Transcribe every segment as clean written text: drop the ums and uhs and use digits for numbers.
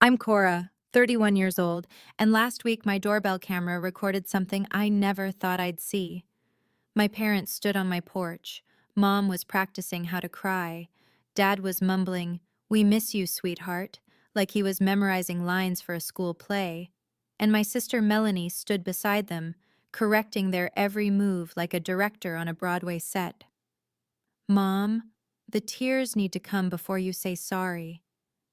I'm Cora, 31 years old, and last week my doorbell camera recorded something I never thought I'd see. My parents stood on my porch. Mom was practicing how to cry. Dad was mumbling, "We miss you, sweetheart," like he was memorizing lines for a school play. And my sister Melanie stood beside them, correcting their every move like a director on a Broadway set. "Mom, the tears need to come before you say sorry.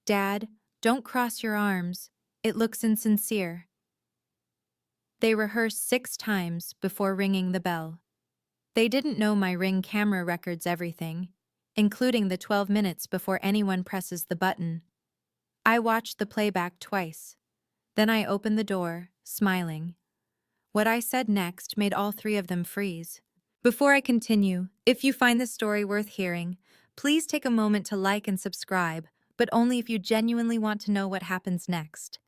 Dad, don't cross your arms. It looks insincere." They rehearsed 6 times before ringing the bell. They didn't know my Ring camera records everything, including the 12 minutes before anyone presses the button. I watched the playback twice. Then I opened the door, smiling. What I said next made all 3 of them freeze. Before I continue, if you find this story worth hearing, please take a moment to like and subscribe, but only if you genuinely want to know what happens next.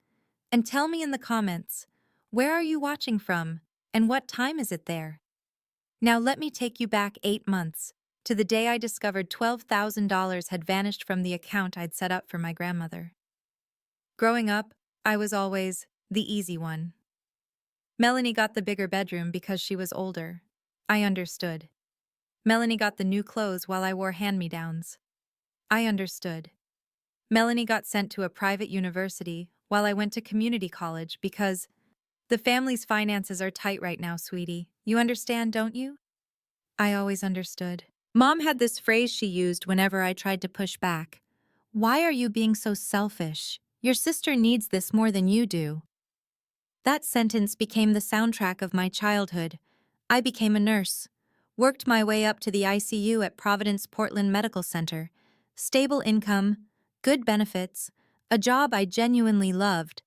And tell me in the comments, where are you watching from, and what time is it there? Now let me take you back 8 months, to the day I discovered $12,000 had vanished from the account I'd set up for my grandmother. Growing up, I was always the easy one. Melanie got the bigger bedroom because she was older. I understood. Melanie got the new clothes while I wore hand-me-downs. I understood. Melanie got sent to a private university while I went to community college because the family's finances are tight right now, sweetie. You understand, don't you? I always understood. Mom had this phrase she used whenever I tried to push back. "Why are you being so selfish? Your sister needs this more than you do." That sentence became the soundtrack of my childhood. I became a nurse, worked my way up to the ICU at Providence Portland Medical Center. Stable income, good benefits, a job I genuinely loved.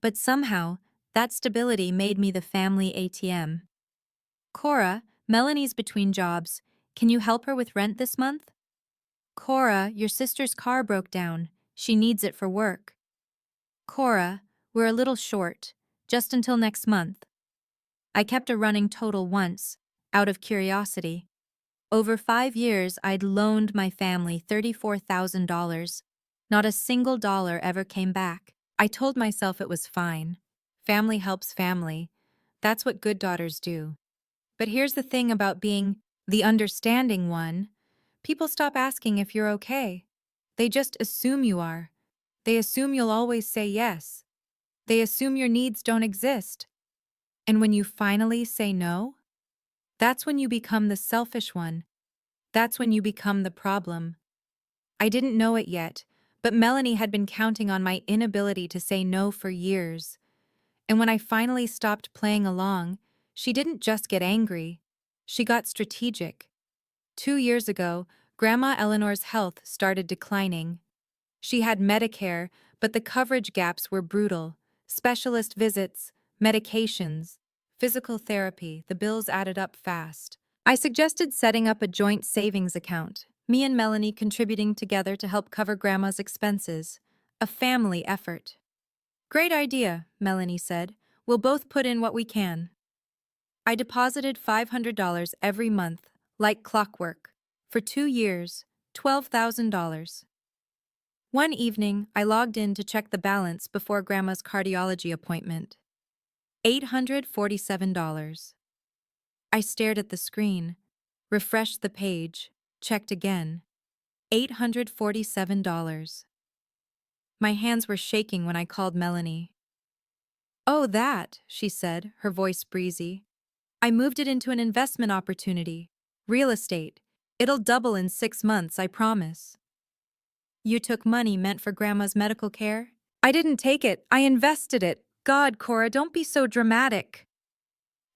But somehow, that stability made me the family ATM. "Cora, Melanie's between jobs. Can you help her with rent this month?" "Cora, your sister's car broke down. She needs it for work." "Cora, we're a little short, just until next month." I kept a running total once, out of curiosity. Over 5 years, I'd loaned my family $34,000. Not a single dollar ever came back. I told myself it was fine. Family helps family. That's what good daughters do. But here's the thing about being the understanding one. People stop asking if you're okay. They just assume you are. They assume you'll always say yes. They assume your needs don't exist. And when you finally say no, that's when you become the selfish one. That's when you become the problem. I didn't know it yet, but Melanie had been counting on my inability to say no for years. And when I finally stopped playing along, she didn't just get angry. She got strategic. 2 years ago, Grandma Eleanor's health started declining. She had Medicare, but the coverage gaps were brutal. Specialist visits, medications, physical therapy, the bills added up fast. I suggested setting up a joint savings account, me and Melanie contributing together to help cover Grandma's expenses. A family effort. "Great idea," Melanie said. "We'll both put in what we can." I deposited $500 every month, like clockwork. For 2 years, $12,000. One evening, I logged in to check the balance before Grandma's cardiology appointment. $847. I stared at the screen, refreshed the page, checked again. $847. My hands were shaking when I called Melanie. "Oh, that," she said, her voice breezy. "I moved it into an investment opportunity. Real estate. It'll double in 6 months, I promise." "You took money meant for Grandma's medical care?" "I didn't take it, I invested it. God, Cora, don't be so dramatic."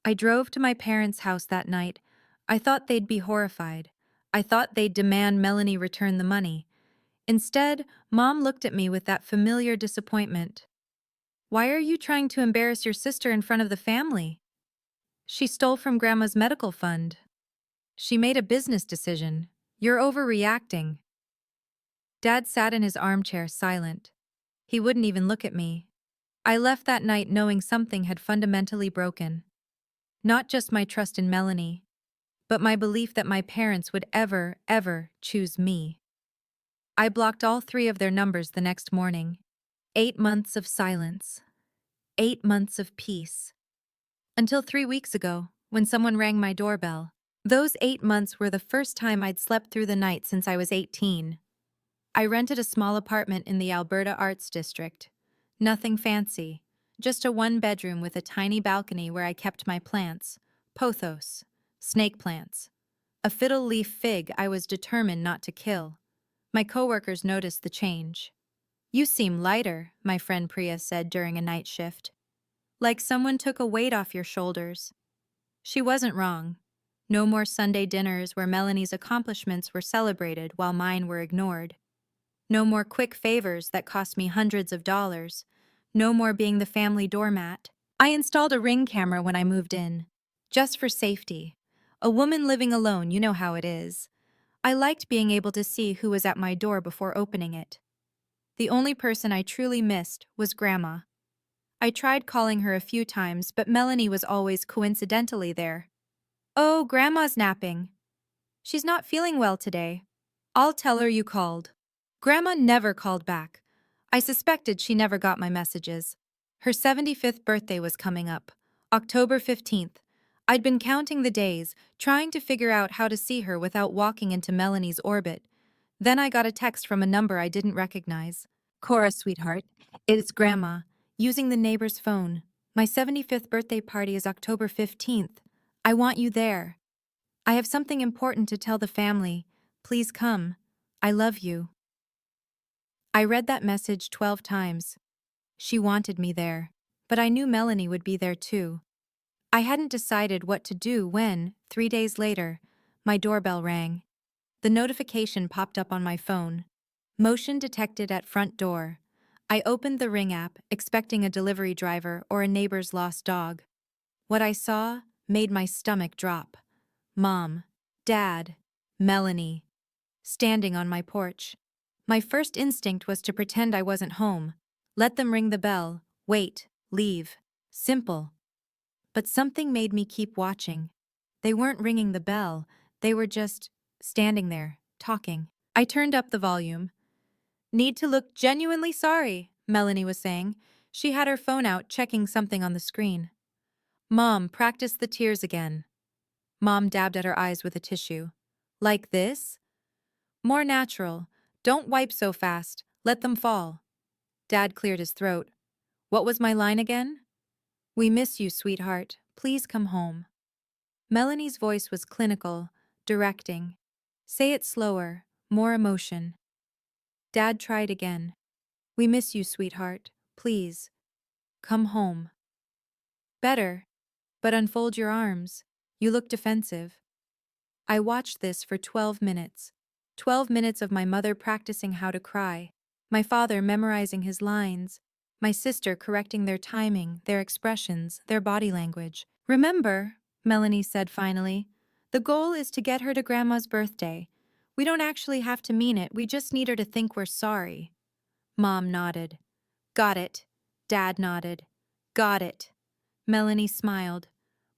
I drove to my parents' house that night. I thought they'd be horrified. I thought they'd demand Melanie return the money. Instead, Mom looked at me with that familiar disappointment. "Why are you trying to embarrass your sister in front of the family? She stole from Grandma's medical fund. She made a business decision. You're overreacting." Dad sat in his armchair silent. He wouldn't even look at me. I left that night knowing something had fundamentally broken. Not just my trust in Melanie, but my belief that my parents would ever choose me. I blocked all 3 of their numbers the next morning. 8 months of silence. 8 months of peace. Until 3 weeks ago, when someone rang my doorbell. Those 8 months were the first time I'd slept through the night since I was 18. I rented a small apartment in the Alberta Arts District. Nothing fancy, just a one-bedroom with a tiny balcony where I kept my plants, pothos, snake plants, a fiddle leaf fig I was determined not to kill. My coworkers noticed the change. "You seem lighter," my friend Priya said during a night shift. "Like someone took a weight off your shoulders." She wasn't wrong. No more Sunday dinners where Melanie's accomplishments were celebrated while mine were ignored. No more quick favors that cost me hundreds of dollars. No more being the family doormat. I installed a Ring camera when I moved in. Just for safety. A woman living alone, you know how it is. I liked being able to see who was at my door before opening it. The only person I truly missed was Grandma. I tried calling her a few times, but Melanie was always coincidentally there. "Oh, Grandma's napping. She's not feeling well today. I'll tell her you called." Grandma never called back. I suspected she never got my messages. Her 75th birthday was coming up, October 15th. I'd been counting the days, trying to figure out how to see her without walking into Melanie's orbit. Then I got a text from a number I didn't recognize. "Cora, sweetheart, it's Grandma, using the neighbor's phone. My 75th birthday party is October 15th. I want you there. I have something important to tell the family. Please come. I love you." I read that message 12 times. She wanted me there. But I knew Melanie would be there too. I hadn't decided what to do when, 3 days later, my doorbell rang. The notification popped up on my phone. "Motion detected at front door." I opened the Ring app, expecting a delivery driver or a neighbor's lost dog. What I saw made my stomach drop. Mom, Dad, Melanie, standing on my porch. My first instinct was to pretend I wasn't home. Let them ring the bell, wait, leave. Simple. But something made me keep watching. They weren't ringing the bell, they were just standing there, talking. I turned up the volume. "Need to look genuinely sorry," Melanie was saying. She had her phone out, checking something on the screen. "Mom, practice the tears again." Mom dabbed at her eyes with a tissue. "Like this? More natural. Don't wipe so fast. Let them fall." Dad cleared his throat. "What was my line again?" "We miss you, sweetheart. Please come home." Melanie's voice was clinical, directing. "Say it slower, more emotion." Dad tried again. "We miss you, sweetheart. Please. Come home." "Better. But unfold your arms. You look defensive." I watched this for 12 minutes. 12 minutes of my mother practicing how to cry, my father memorizing his lines, my sister correcting their timing, their expressions, their body language. "Remember," Melanie said finally, "the goal is to get her to Grandma's birthday. We don't actually have to mean it, we just need her to think we're sorry." Mom nodded. "Got it." Dad nodded. "Got it." Melanie smiled.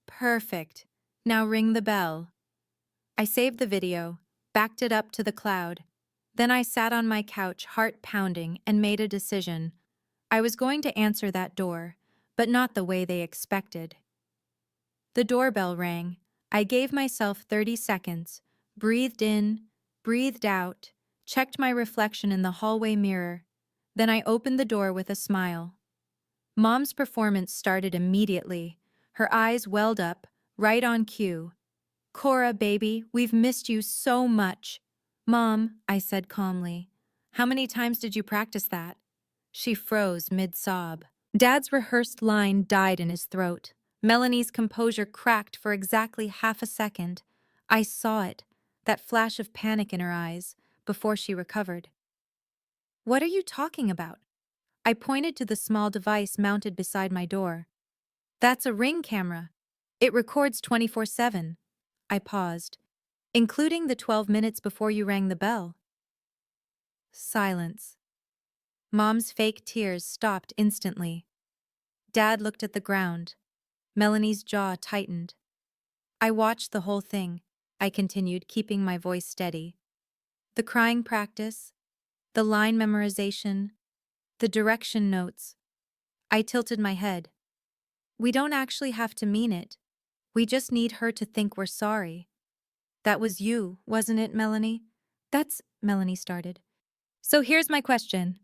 "Perfect. Now ring the bell." I saved the video, backed it up to the cloud. Then I sat on my couch, heart pounding, and made a decision. I was going to answer that door, but not the way they expected. The doorbell rang. I gave myself 30 seconds, breathed in, breathed out, checked my reflection in the hallway mirror. Then I opened the door with a smile. Mom's performance started immediately. Her eyes welled up, right on cue. "Cora, baby, we've missed you so much." "Mom," I said calmly, "how many times did you practice that?" She froze mid-sob. Dad's rehearsed line died in his throat. Melanie's composure cracked for exactly half a second. I saw it, that flash of panic in her eyes, before she recovered. "What are you talking about?" I pointed to the small device mounted beside my door. "That's a Ring camera. It records 24/7. I paused. "Including the 12 minutes before you rang the bell." Silence. Mom's fake tears stopped instantly. Dad looked at the ground. Melanie's jaw tightened. "I watched the whole thing," I continued, keeping my voice steady. "The crying practice, the line memorization, The direction notes. I tilted my head. We don't actually have to mean it. We just need her to think we're sorry. That was you, wasn't it, Melanie? Melanie started. So here's my question.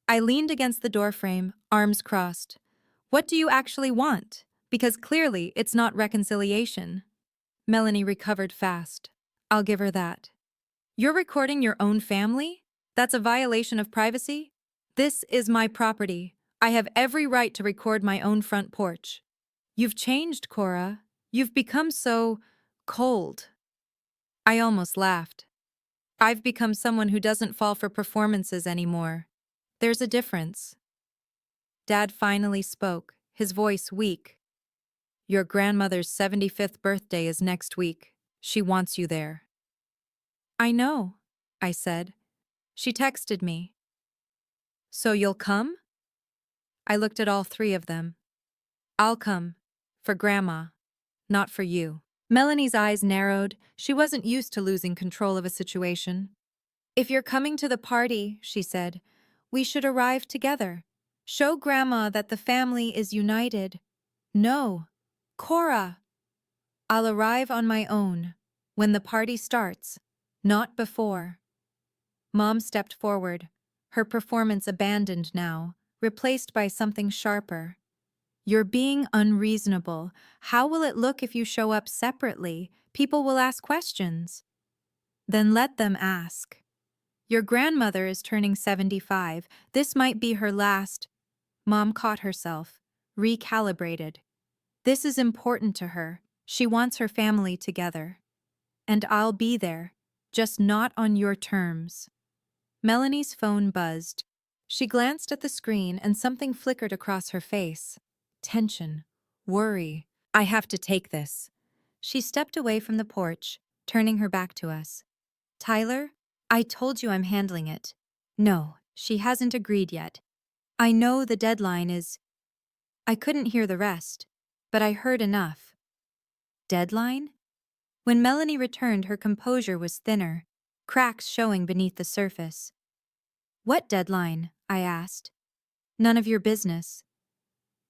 I leaned against the doorframe, arms crossed. What do you actually want? Because clearly it's not reconciliation. Melanie recovered fast. I'll give her that. You're recording your own family? That's a violation of privacy? This is my property. I have every right to record my own front porch. You've changed, Cora. You've become so cold. I almost laughed. I've become someone who doesn't fall for performances anymore. There's a difference. Dad finally spoke, his voice weak. Your grandmother's 75th birthday is next week. She wants you there. I know, I said. She texted me. So you'll come? I looked at all three of them. I'll come. For Grandma. Not for you. Melanie's eyes narrowed. She wasn't used to losing control of a situation. If you're coming to the party, she said, we should arrive together. Show Grandma that the family is united. No. Cora! I'll arrive on my own, when the party starts, not before. Mom stepped forward, her performance abandoned now, replaced by something sharper. You're being unreasonable. How will it look if you show up separately? People will ask questions. Then let them ask. Your grandmother is turning 75. This might be her last. Mom caught herself, recalibrated. This is important to her. She wants her family together. And I'll be there, just not on your terms. Melanie's phone buzzed. She glanced at the screen and something flickered across her face. Tension. Worry. I have to take this. She stepped away from the porch, turning her back to us. Tyler, I told you I'm handling it. No, she hasn't agreed yet. I know the deadline is... I couldn't hear the rest, but I heard enough. Deadline? When Melanie returned, her composure was thinner, cracks showing beneath the surface. What deadline? I asked. None of your business.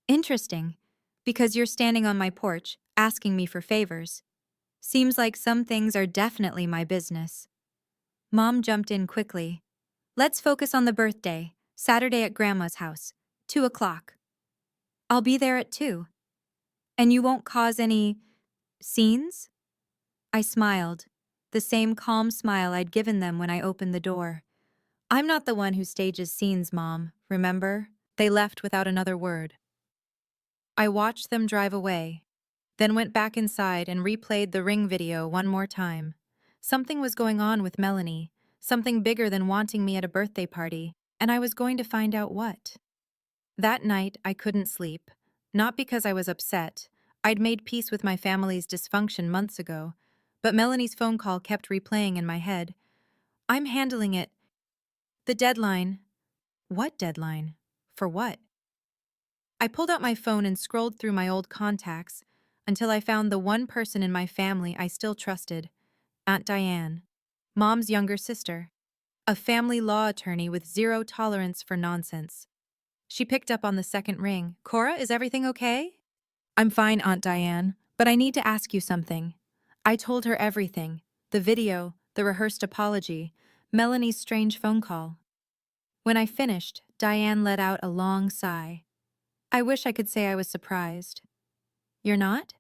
Interesting, because you're standing on my porch, asking me for favors. Seems like some things are definitely my business. Mom jumped in quickly. Let's focus on the birthday, Saturday at Grandma's house, 2 o'clock. I'll be there at 2. And you won't cause any... scenes? I smiled, the same calm smile I'd given them when I opened the door. I'm not the one who stages scenes, Mom, remember? They left without another word. I watched them drive away, then went back inside and replayed the Ring video one more time. Something was going on with Melanie, something bigger than wanting me at a birthday party, and I was going to find out what. That night, I couldn't sleep. Not because I was upset. I'd made peace with my family's dysfunction months ago, but Melanie's phone call kept replaying in my head. I'm handling it. The deadline. What deadline? For what? I pulled out my phone and scrolled through my old contacts until I found the one person in my family I still trusted, Aunt Diane, Mom's younger sister, a family law attorney with zero tolerance for nonsense. She picked up on the second ring. Cora, is everything okay? I'm fine, Aunt Diane, but I need to ask you something. I told her everything, the video, the rehearsed apology, Melanie's strange phone call. When I finished, Diane let out a long sigh. I wish I could say I was surprised. You're not?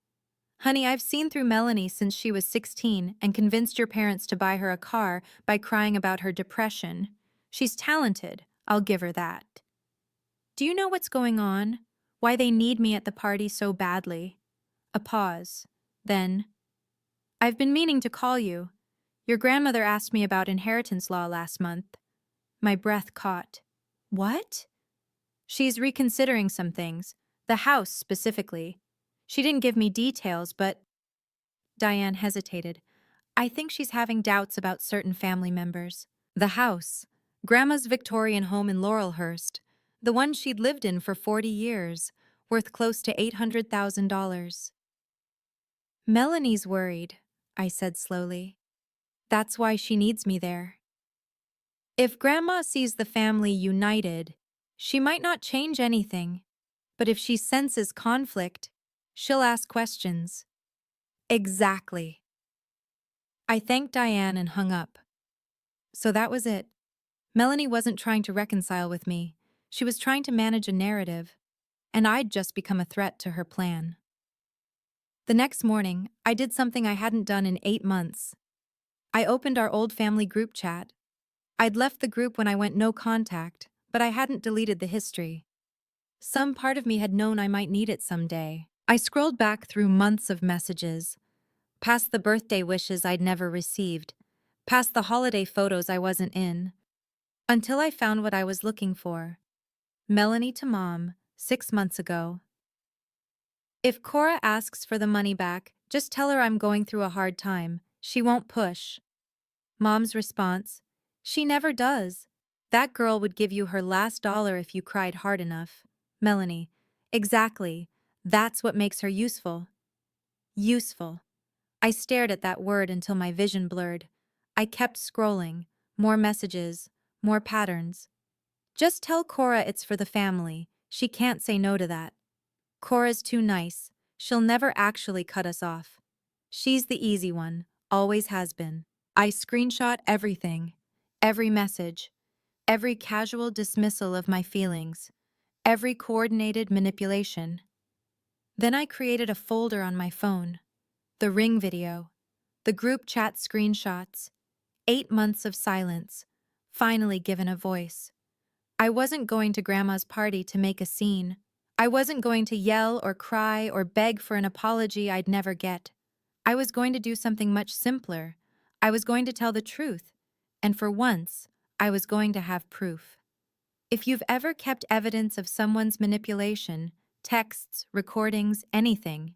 Honey, I've seen through Melanie since she was 16 and convinced your parents to buy her a car by crying about her depression. She's talented, I'll give her that. Do you know what's going on? Why they need me at the party so badly? A pause. Then, I've been meaning to call you. Your grandmother asked me about inheritance law last month. My breath caught. What? She's reconsidering some things, the house specifically. She didn't give me details, but... Diane hesitated. I think she's having doubts about certain family members. The house. Grandma's Victorian home in Laurelhurst. The one she'd lived in for 40 years, worth close to $800,000. Melanie's worried, I said slowly. That's why she needs me there. If Grandma sees the family united, She might not change anything, but if she senses conflict, she'll ask questions. Exactly. I thanked Diane and hung up. So that was it. Melanie wasn't trying to reconcile with me. She was trying to manage a narrative, and I'd just become a threat to her plan. The next morning, I did something I hadn't done in 8 months. I opened our old family group chat. I'd left the group when I went no contact, but I hadn't deleted the history. Some part of me had known I might need it someday. I scrolled back through months of messages, past the birthday wishes I'd never received, past the holiday photos I wasn't in, until I found what I was looking for. Melanie to Mom, 6 months ago. If Cora asks for the money back, just tell her I'm going through a hard time. She won't push. Mom's response: she never does. That girl would give you her last dollar if you cried hard enough. Melanie: exactly. That's what makes her useful. Useful. I stared at that word until my vision blurred. I kept scrolling. More messages. More patterns. Just tell Cora it's for the family. She can't say no to that. Cora's too nice. She'll never actually cut us off. She's the easy one. Always has been. I screenshot everything. Every message. Every casual dismissal of my feelings. Every coordinated manipulation. Then I created a folder on my phone. The ring video. The group chat screenshots. 8 months of silence. Finally given a voice. I wasn't going to Grandma's party to make a scene. I wasn't going to yell or cry or beg for an apology I'd never get. I was going to do something much simpler. I was going to tell the truth. And for once, I was going to have proof. If you've ever kept evidence of someone's manipulation, texts, recordings, anything,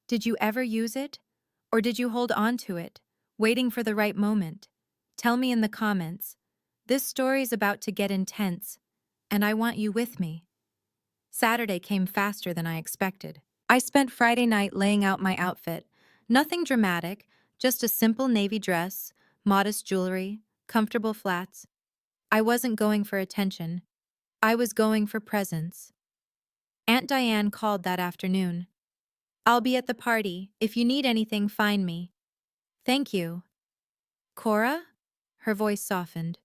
did you ever use it? Or did you hold on to it, waiting for the right moment? Tell me in the comments. This story's about to get intense, and I want you with me. Saturday came faster than I expected. I spent Friday night laying out my outfit. Nothing dramatic, just a simple navy dress, modest jewelry, comfortable flats. I wasn't going for attention. I was going for presence. Aunt Diane called that afternoon. I'll be at the party. If you need anything, find me. Thank you. Cora? Her voice softened.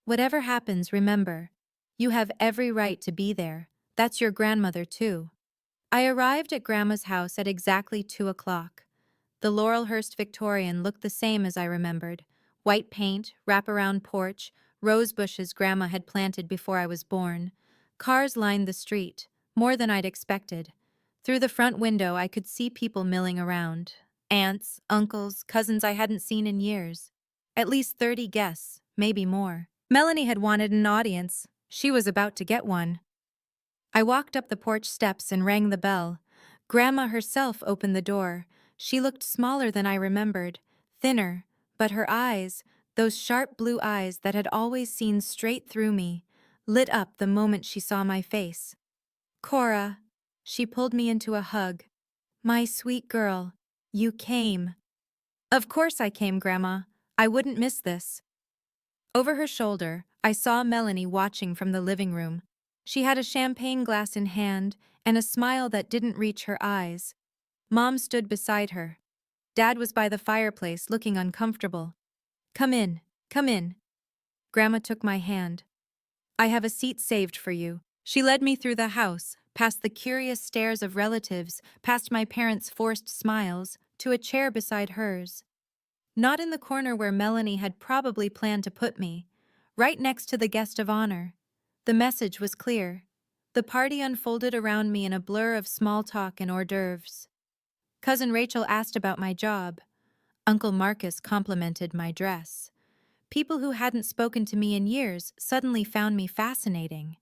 Whatever happens, remember, you have every right to be there. That's your grandmother, too. I arrived at Grandma's house at exactly 2 o'clock. The Laurelhurst Victorian looked the same as I remembered. White paint, wraparound porch, rose bushes Grandma had planted before I was born. Cars lined the street, more than I'd expected. Through the front window, I could see people milling around. Aunts, uncles, cousins I hadn't seen in years. At least 30 guests, maybe more. Melanie had wanted an audience. She was about to get one. I walked up the porch steps and rang the bell. Grandma herself opened the door. She looked smaller than I remembered, thinner, but her eyes, those sharp blue eyes that had always seen straight through me, lit up the moment she saw my face. Cora. She pulled me into a hug. My sweet girl, you came. Of course I came, Grandma. I wouldn't miss this. Over her shoulder, I saw Melanie watching from the living room. She had a champagne glass in hand and a smile that didn't reach her eyes. Mom stood beside her. Dad was by the fireplace, looking uncomfortable. Come in, come in. Grandma took my hand. I have a seat saved for you. She led me through the house, past the curious stares of relatives, past my parents' forced smiles, to a chair beside hers. Not in the corner where Melanie had probably planned to put me, right next to the guest of honor. The message was clear. The party unfolded around me in a blur of small talk and hors d'oeuvres. Cousin Rachel asked about my job. Uncle Marcus complimented my dress. People who hadn't spoken to me in years suddenly found me fascinating.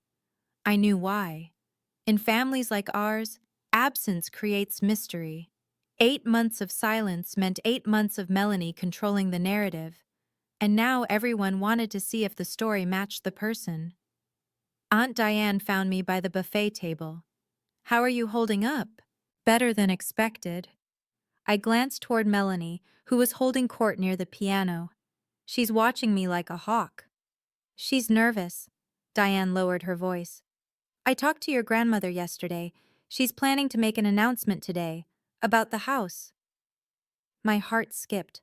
I knew why. In families like ours, absence creates mystery. 8 months of silence meant 8 months of Melanie controlling the narrative, and now everyone wanted to see if the story matched the person. Aunt Diane found me by the buffet table. How are you holding up? Better than expected. I glanced toward Melanie, who was holding court near the piano. She's watching me like a hawk. She's nervous. Diane lowered her voice. I talked to your grandmother yesterday. She's planning to make an announcement today about the house. My heart skipped.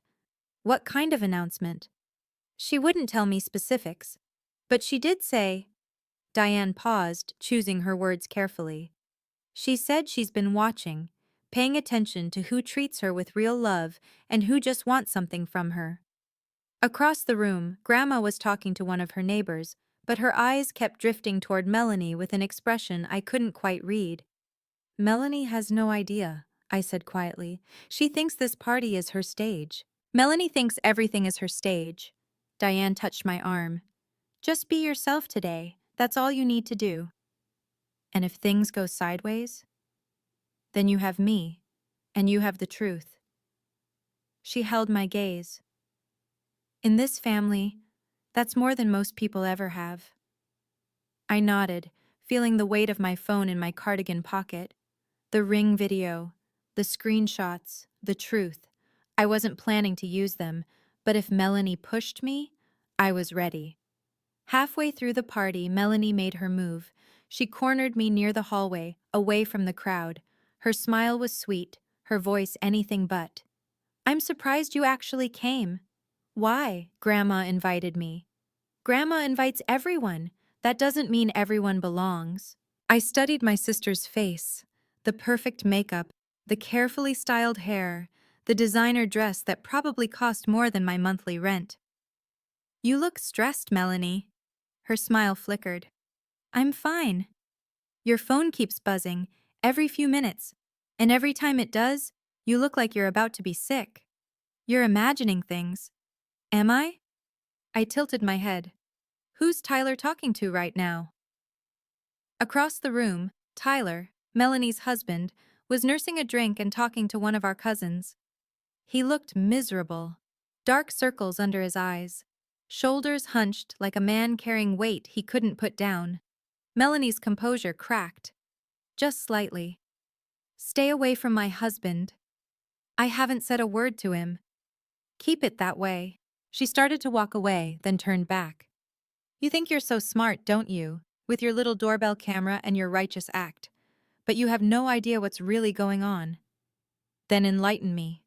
What kind of announcement? She wouldn't tell me specifics, but she did say. Diane paused, choosing her words carefully. She said she's been watching, paying attention to who treats her with real love and who just wants something from her. Across the room, Grandma was talking to one of her neighbors, but her eyes kept drifting toward Melanie with an expression I couldn't quite read. Melanie has no idea, I said quietly. She thinks this party is her stage. Melanie thinks everything is her stage. Diane touched my arm. Just be yourself today. That's all you need to do. And if things go sideways, then you have me, and you have the truth. She held my gaze. In this family, that's more than most people ever have. I nodded, feeling the weight of my phone in my cardigan pocket. The Ring video, the screenshots, the truth. I wasn't planning to use them, but if Melanie pushed me, I was ready. Halfway through the party, Melanie made her move. She cornered me near the hallway, away from the crowd. Her smile was sweet, her voice anything but. I'm surprised you actually came. Why? Grandma invited me. Grandma invites everyone. That doesn't mean everyone belongs. I studied my sister's face, the perfect makeup, the carefully styled hair, the designer dress that probably cost more than my monthly rent. You look stressed, Melanie. Her smile flickered. I'm fine. Your phone keeps buzzing every few minutes, and every time it does, you look like you're about to be sick. You're imagining things. Am I? I tilted my head. Who's Tyler talking to right now? Across the room, Tyler, Melanie's husband, was nursing a drink and talking to one of our cousins. He looked miserable. Dark circles under his eyes. Shoulders hunched like a man carrying weight he couldn't put down. Melanie's composure cracked. Just slightly. Stay away from my husband. I haven't said a word to him. Keep it that way. She started to walk away, then turned back. You think you're so smart, don't you? With your little doorbell camera and your righteous act. But you have no idea what's really going on. Then enlighten me.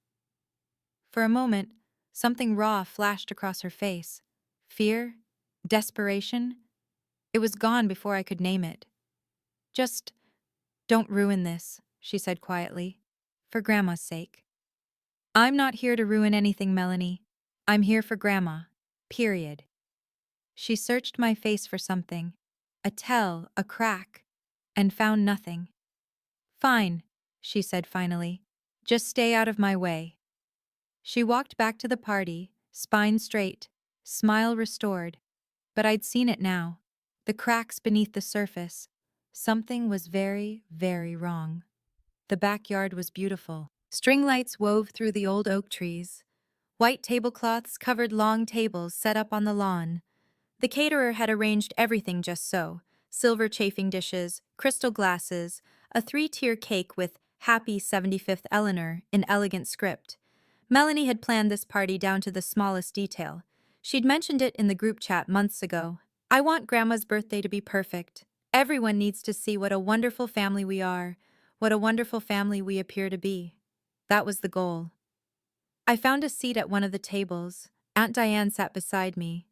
For a moment, something raw flashed across her face. Fear? Desperation? It was gone before I could name it. Just, don't ruin this, she said quietly. For Grandma's sake. I'm not here to ruin anything, Melanie. I'm here for Grandma. Period. She searched my face for something. A tell, a crack. And found nothing. Fine, she said finally. Just stay out of my way. She walked back to the party, spine straight, smile restored. But I'd seen it now. The cracks beneath the surface. Something was very, very wrong. The backyard was beautiful. String lights wove through the old oak trees. White tablecloths covered long tables set up on the lawn. The caterer had arranged everything just so. Silver chafing dishes, crystal glasses, a 3-tier cake with Happy 75th Eleanor in elegant script. Melanie had planned this party down to the smallest detail. She'd mentioned it in the group chat months ago. I want Grandma's birthday to be perfect. Everyone needs to see what a wonderful family we are, what a wonderful family we appear to be. That was the goal. I found a seat at one of the tables. Aunt Diane sat beside me.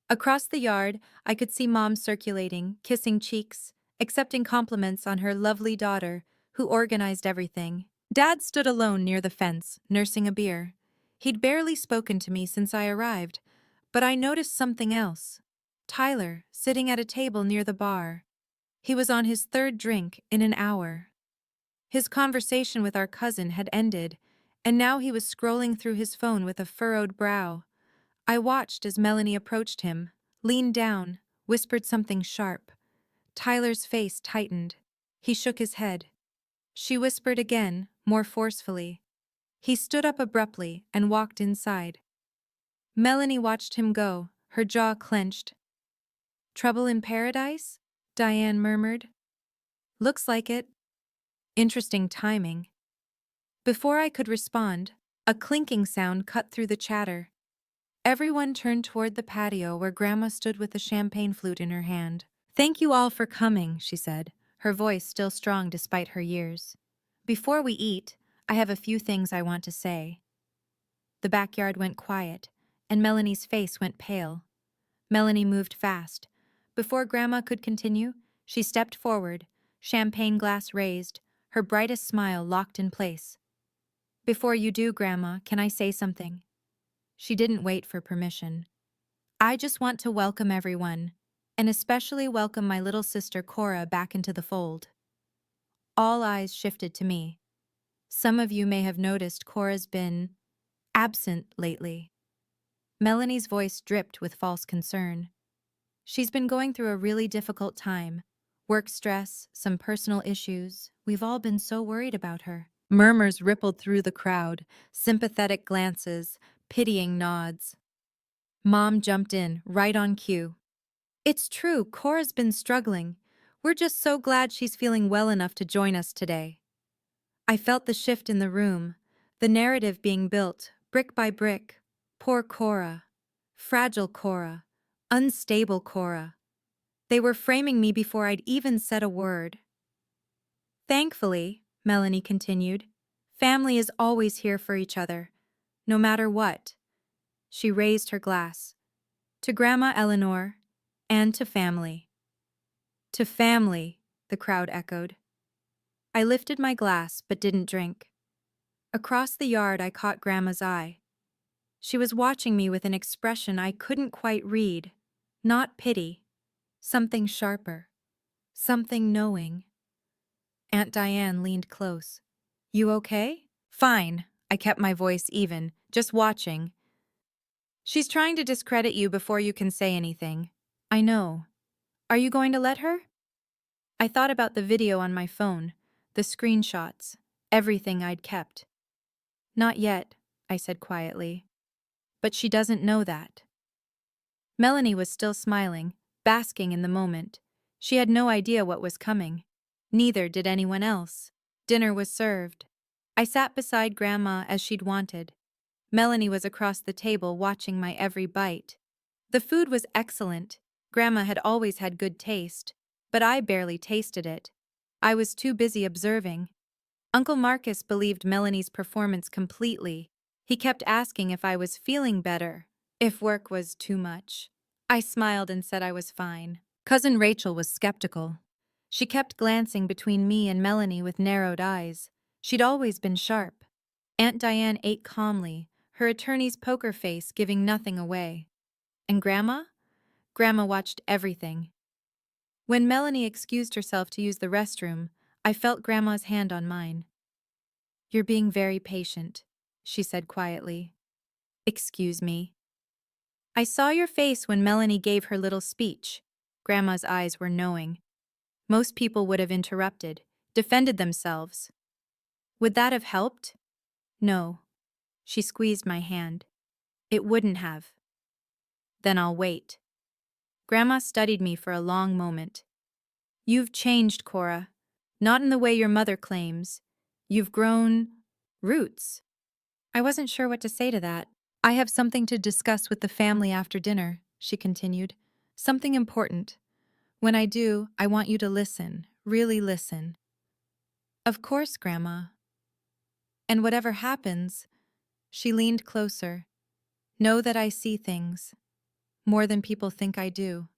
Across the yard, I could see Mom circulating, kissing cheeks, accepting compliments on her lovely daughter, who organized everything. Dad stood alone near the fence, nursing a beer. He'd barely spoken to me since I arrived, but I noticed something else. Tyler, sitting at a table near the bar. He was on his 3rd drink in an hour. His conversation with our cousin had ended, and now he was scrolling through his phone with a furrowed brow. I watched as Melanie approached him, leaned down, whispered something sharp. Tyler's face tightened. He shook his head. She whispered again, more forcefully. He stood up abruptly and walked inside. Melanie watched him go, her jaw clenched. Trouble in paradise? Diane murmured. Looks like it. Interesting timing. Before I could respond, a clinking sound cut through the chatter. Everyone turned toward the patio where Grandma stood with a champagne flute in her hand. Thank you all for coming, she said, her voice still strong despite her years. Before we eat, I have a few things I want to say. The backyard went quiet, and Melanie's face went pale. Melanie moved fast. Before Grandma could continue, she stepped forward, champagne glass raised, her brightest smile locked in place. Before you do, Grandma, can I say something? She didn't wait for permission. I just want to welcome everyone, and especially welcome my little sister Cora back into the fold. All eyes shifted to me. Some of you may have noticed Cora's been absent lately. Melanie's voice dripped with false concern. She's been going through a really difficult time. Work stress, some personal issues. We've all been so worried about her. Murmurs rippled through the crowd, sympathetic glances, pitying nods. Mom jumped in, right on cue. It's true, Cora's been struggling. We're just so glad she's feeling well enough to join us today. I felt the shift in the room, the narrative being built, brick by brick. Poor Cora. Fragile Cora. Unstable Cora. They were framing me before I'd even said a word. Thankfully, Melanie continued, family is always here for each other, no matter what. She raised her glass. To Grandma Eleanor, and to family. To family, the crowd echoed. I lifted my glass but didn't drink. Across the yard I caught Grandma's eye. She was watching me with an expression I couldn't quite read. Not pity. Something sharper. Something knowing. Aunt Diane leaned close. You okay? Fine. I kept my voice even, just watching. She's trying to discredit you before you can say anything. I know. Are you going to let her? I thought about the video on my phone, the screenshots, everything I'd kept. Not yet, I said quietly. But she doesn't know that. Melanie was still smiling, basking in the moment. She had no idea what was coming. Neither did anyone else. Dinner was served. I sat beside Grandma as she'd wanted. Melanie was across the table watching my every bite. The food was excellent. Grandma had always had good taste, but I barely tasted it. I was too busy observing. Uncle Marcus believed Melanie's performance completely. He kept asking if I was feeling better, if work was too much. I smiled and said I was fine. Cousin Rachel was skeptical. She kept glancing between me and Melanie with narrowed eyes. She'd always been sharp. Aunt Diane ate calmly, her attorney's poker face giving nothing away. And Grandma? Grandma watched everything. When Melanie excused herself to use the restroom, I felt Grandma's hand on mine. You're being very patient, she said quietly. Excuse me. I saw your face when Melanie gave her little speech. Grandma's eyes were knowing. Most people would have interrupted, defended themselves. Would that have helped? No. She squeezed my hand. It wouldn't have. Then I'll wait. Grandma studied me for a long moment. You've changed, Cora. Not in the way your mother claims. You've grown roots. I wasn't sure what to say to that. I have something to discuss with the family after dinner, she continued. Something important. When I do, I want you to listen, really listen. Of course, Grandma. And whatever happens, she leaned closer. Know that I see things, more than people think I do.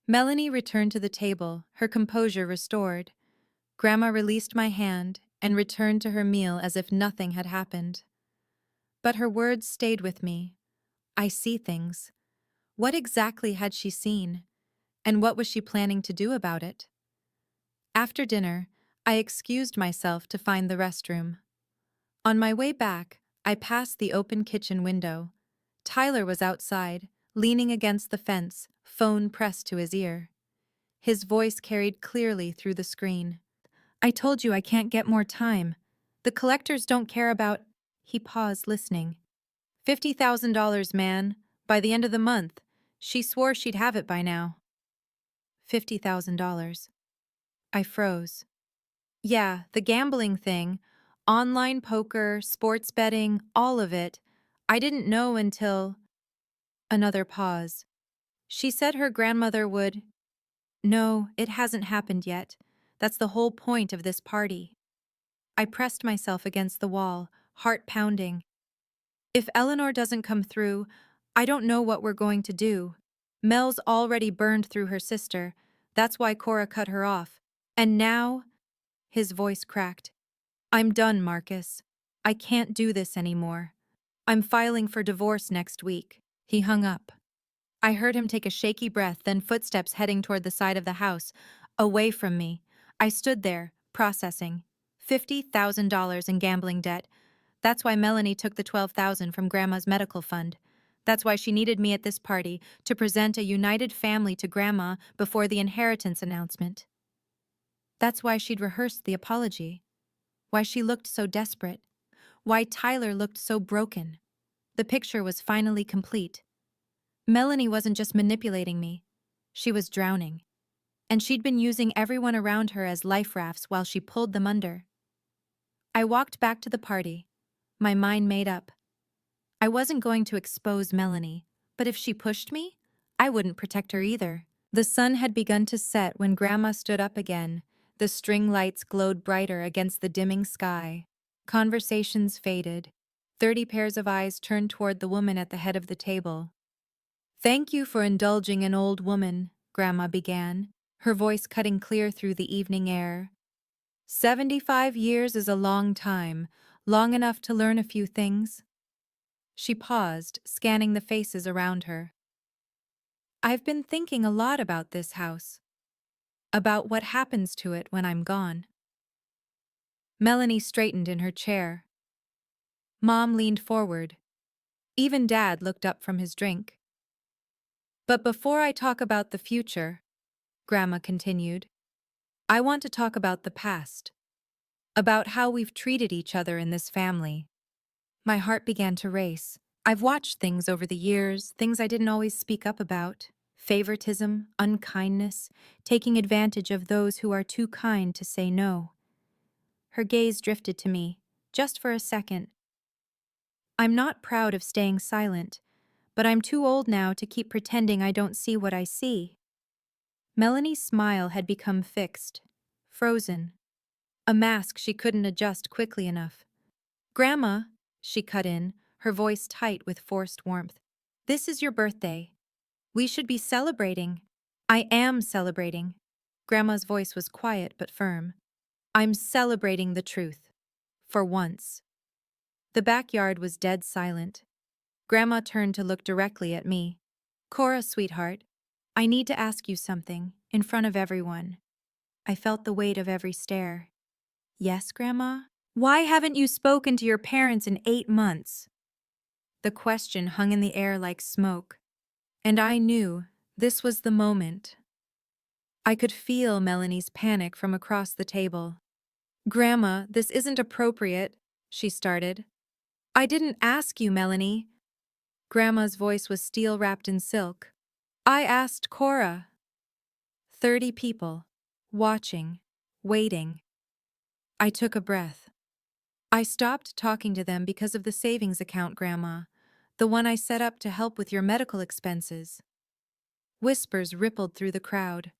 Melanie returned to the table, her composure restored. Grandma released my hand and returned to her meal as if nothing had happened. But her words stayed with me. I see things. What exactly had she seen? And what was she planning to do about it? After dinner, I excused myself to find the restroom. On my way back, I passed the open kitchen window. Tyler was outside, leaning against the fence, phone pressed to his ear. His voice carried clearly through the screen. I told you I can't get more time. The collectors don't care about... He paused, listening. $50,000, man. By the end of the month. She swore she'd have it by now. $50,000. I froze. Yeah, the gambling thing. Online poker, sports betting, all of it. I didn't know until... Another pause. She said her grandmother would... No, it hasn't happened yet. That's the whole point of this party. I pressed myself against the wall, heart pounding. If Eleanor doesn't come through, I don't know what we're going to do. Mel's already burned through her sister. That's why Cora cut her off. And now, his voice cracked. I'm done, Marcus. I can't do this anymore. I'm filing for divorce next week. He hung up. I heard him take a shaky breath, then footsteps heading toward the side of the house, away from me. I stood there, processing. $50,000 in gambling debt. That's why Melanie took the $12,000 from Grandma's medical fund. That's why she needed me at this party, to present a united family to Grandma before the inheritance announcement. That's why she'd rehearsed the apology. Why she looked so desperate. Why Tyler looked so broken. The picture was finally complete. Melanie wasn't just manipulating me. She was drowning. And she'd been using everyone around her as life rafts while she pulled them under. I walked back to the party, my mind made up. I wasn't going to expose Melanie, but if she pushed me, I wouldn't protect her either. The sun had begun to set when Grandma stood up again. The string lights glowed brighter against the dimming sky. Conversations faded. 30 pairs of eyes turned toward the woman at the head of the table. Thank you for indulging an old woman, Grandma began, her voice cutting clear through the evening air. 75 years is a long time, long enough to learn a few things. She paused, scanning the faces around her. I've been thinking a lot about this house, about what happens to it when I'm gone. Melanie straightened in her chair. Mom leaned forward. Even Dad looked up from his drink. But before I talk about the future, Grandma continued, I want to talk about the past, about how we've treated each other in this family. My heart began to race. I've watched things over the years, things I didn't always speak up about. Favoritism, unkindness, taking advantage of those who are too kind to say no. Her gaze drifted to me, just for a second. I'm not proud of staying silent, but I'm too old now to keep pretending I don't see what I see. Melanie's smile had become fixed, frozen, a mask she couldn't adjust quickly enough. Grandma, she cut in, her voice tight with forced warmth. This is your birthday. We should be celebrating. I am celebrating. Grandma's voice was quiet but firm. I'm celebrating the truth. For once. The backyard was dead silent. Grandma turned to look directly at me. Cora, sweetheart, I need to ask you something, in front of everyone. I felt the weight of every stare. Yes, Grandma? Why haven't you spoken to your parents in 8 months? The question hung in the air like smoke. And I knew this was the moment. I could feel Melanie's panic from across the table. Grandma, this isn't appropriate, she started. I didn't ask you, Melanie. Grandma's voice was steel-wrapped in silk. I asked Cora. 30 people. Watching. Waiting. I took a breath. I stopped talking to them because of the savings account, Grandma. The one I set up to help with your medical expenses. Whispers rippled through the crowd.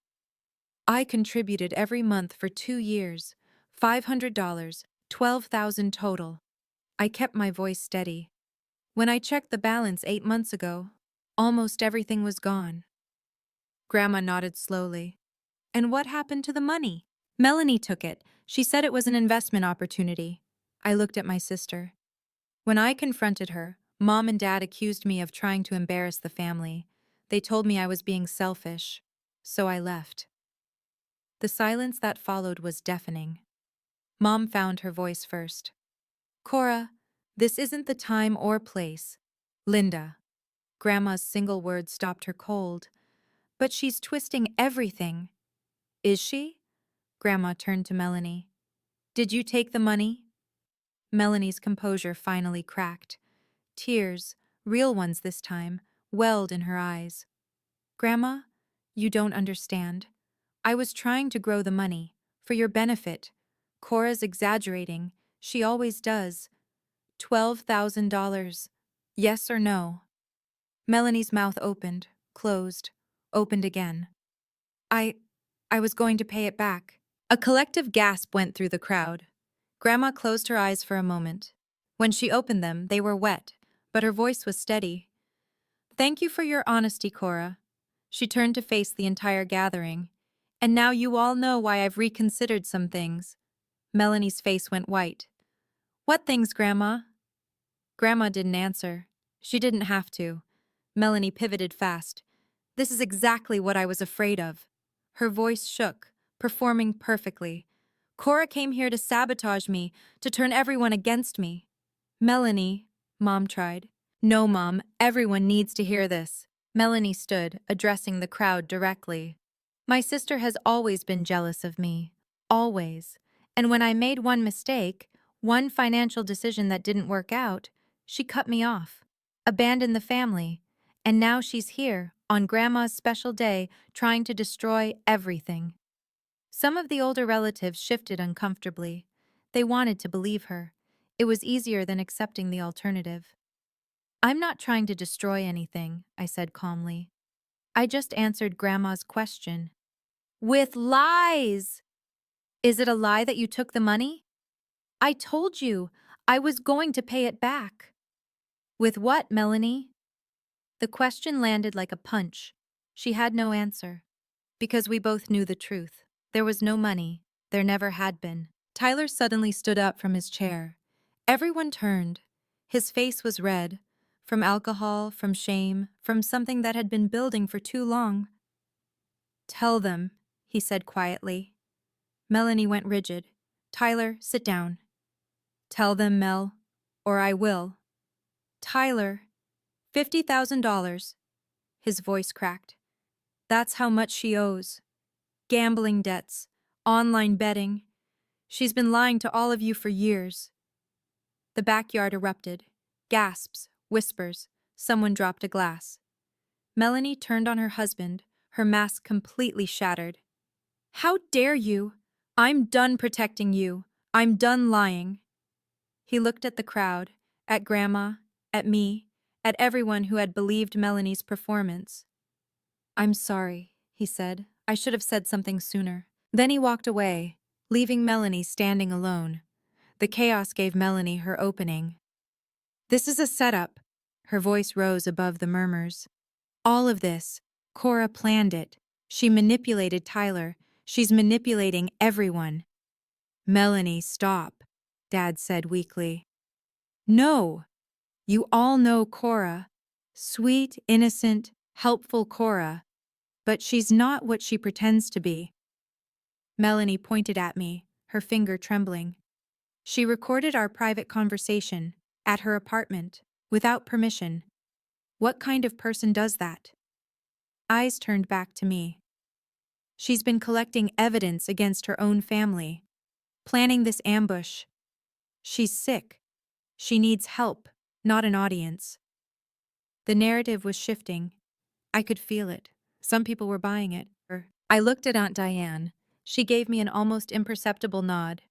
I contributed every month for 2 years. $500, 12,000 total. I kept my voice steady. When I checked the balance 8 months ago, almost everything was gone. Grandma nodded slowly. And what happened to the money? Melanie took it. She said it was an investment opportunity. I looked at my sister. When I confronted her, Mom and Dad accused me of trying to embarrass the family. They told me I was being selfish. So I left. The silence that followed was deafening. Mom found her voice first. Cora, this isn't the time or place. Linda. Grandma's single word stopped her cold. But she's twisting everything. Is she? Grandma turned to Melanie. Did you take the money? Melanie's composure finally cracked. Tears, real ones this time, welled in her eyes. Grandma, you don't understand. I was trying to grow the money, for your benefit. Cora's exaggerating. She always does. $12,000. Yes or no? Melanie's mouth opened, closed, opened again. I was going to pay it back. A collective gasp went through the crowd. Grandma closed her eyes for a moment. When she opened them, they were wet, but her voice was steady. Thank you for your honesty, Cora. She turned to face the entire gathering. And now you all know why I've reconsidered some things. Melanie's face went white. What things, Grandma? Grandma didn't answer. She didn't have to. Melanie pivoted fast. This is exactly what I was afraid of. Her voice shook, performing perfectly. Cora came here to sabotage me, to turn everyone against me. Melanie, Mom tried. No, Mom, everyone needs to hear this. Melanie stood, addressing the crowd directly. My sister has always been jealous of me. Always. And when I made one mistake, one financial decision that didn't work out, she cut me off, abandoned the family, and now she's here, on Grandma's special day, trying to destroy everything. Some of the older relatives shifted uncomfortably. They wanted to believe her. It was easier than accepting the alternative. I'm not trying to destroy anything, I said calmly. I just answered Grandma's question. With lies! Is it a lie that you took the money? I told you, I was going to pay it back. With what, Melanie? The question landed like a punch. She had no answer. Because we both knew the truth. There was no money. There never had been. Tyler suddenly stood up from his chair. Everyone turned. His face was red. From alcohol, from shame, from something that had been building for too long. Tell them, he said quietly. Melanie went rigid. Tyler, sit down. Tell them, Mel, or I will. Tyler, $50,000. His voice cracked. That's how much she owes. Gambling debts, online betting. She's been lying to all of you for years. The backyard erupted. Gasps, whispers. Someone dropped a glass. Melanie turned on her husband, her mask completely shattered. How dare you? I'm done protecting you. I'm done lying. He looked at the crowd, at Grandma, at me, at everyone who had believed Melanie's performance. I'm sorry, he said. I should have said something sooner. Then he walked away, leaving Melanie standing alone. The chaos gave Melanie her opening. This is a setup. Her voice rose above the murmurs. All of this, Cora planned it. She manipulated Tyler. She's manipulating everyone. Melanie, stop, Dad said weakly. No. You all know Cora. Sweet, innocent, helpful Cora. But she's not what she pretends to be. Melanie pointed at me, her finger trembling. She recorded our private conversation, at her apartment, without permission. What kind of person does that? Eyes turned back to me. She's been collecting evidence against her own family, planning this ambush. She's sick. She needs help, not an audience. The narrative was shifting. I could feel it. Some people were buying it. I looked at Aunt Diane. She gave me an almost imperceptible nod.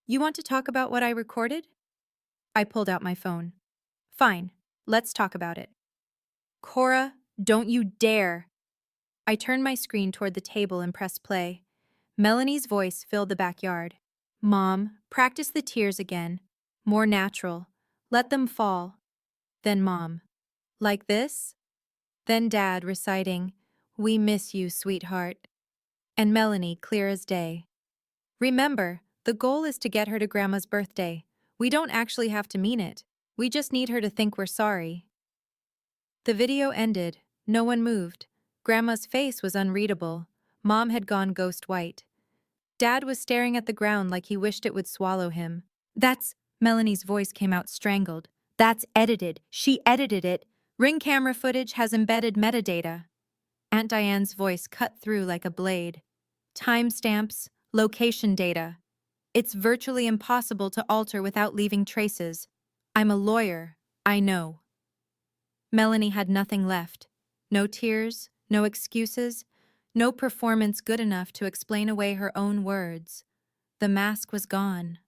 You want to talk about what I recorded? I pulled out my phone. Fine, let's talk about it. Cora, don't you dare! I turned my screen toward the table and pressed play. Melanie's voice filled the backyard. Mom, practice the tears again. More natural. Let them fall. Then Mom. Like this? Then Dad reciting, We miss you, sweetheart. And Melanie clear as day. Remember, the goal is to get her to Grandma's birthday. We don't actually have to mean it. We just need her to think we're sorry. The video ended. No one moved. Grandma's face was unreadable. Mom had gone ghost white. Dad was staring at the ground like he wished it would swallow him. Melanie's voice came out strangled. That's edited. She edited it. Ring camera footage has embedded metadata. Aunt Diane's voice cut through like a blade. Timestamps, location data. It's virtually impossible to alter without leaving traces. I'm a lawyer. I know. Melanie had nothing left. No tears, no excuses, no performance good enough to explain away her own words. The mask was gone.